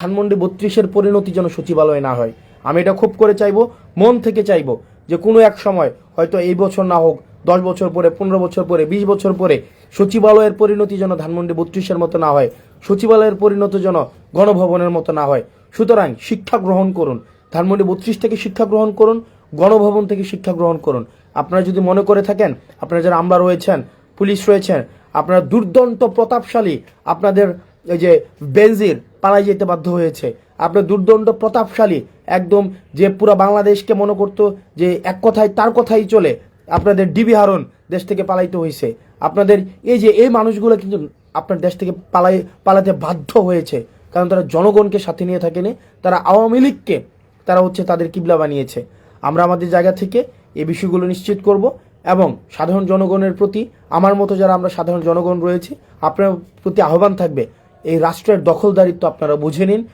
ধানমন্ডি 32-এর পরিণতি যেন সচিবালয় না হয়। আমি এটা খুব করে চাইবো, মন থেকে চাইবো যে কোনো এক সময়, হয়তো এই বছর না হোক, 10 বছর পরে, 15 বছর পরে, 20 বছর পরে সচিবালয়ের পরিণতি যেন ধানমন্ডি 32-এর মতো না হয়, সচিবালয়ের পরিণতি যেন গণভবনের মতো না হয়। সুতরাং শিক্ষা গ্রহণ করুন, ধানমন্ডি 32 থেকে শিক্ষা গ্রহণ করুন, গণভবন থেকে শিক্ষা গ্রহণ করুন। আপনারা যদি মনে করে থাকেন, আপনারা যারা আমলা রয়েছেন, পুলিশ রয়েছেন, আপনারা দুর্দান্ত প্রতাপশালী, আপনাদের এই যে বেনজির পালাই যেতে বাধ্য হয়েছে, আপনার দুর্দণ্ড প্রতাপশালী, একদম যে পুরো বাংলাদেশকে মনে করতো যে এক কথায় তার কথাই চলে, আপনাদের ডিবি হারুন দেশ থেকে পালাইতে হয়েছে। আপনাদের এই মানুষগুলো কিন্তু আপনার দেশ থেকে পালাতে বাধ্য হয়েছে, কারণ তারা জনগণকে সাথে নিয়ে থাকেনি, তারা আওয়ামী লীগকে তারা তাদের কিবলা বানিয়েছে। আমরা আমাদের জায়গা থেকে এই বিষয়গুলো নিশ্চিত করব এবং সাধারণ জনগণের প্রতি, আমার মতো যারা আমরা সাধারণ জনগণ রয়েছে, আপনার প্রতি আহ্বান থাকবে, এই রাষ্ট্রের দখলদারিত্ব আপনারা বুঝে নিন।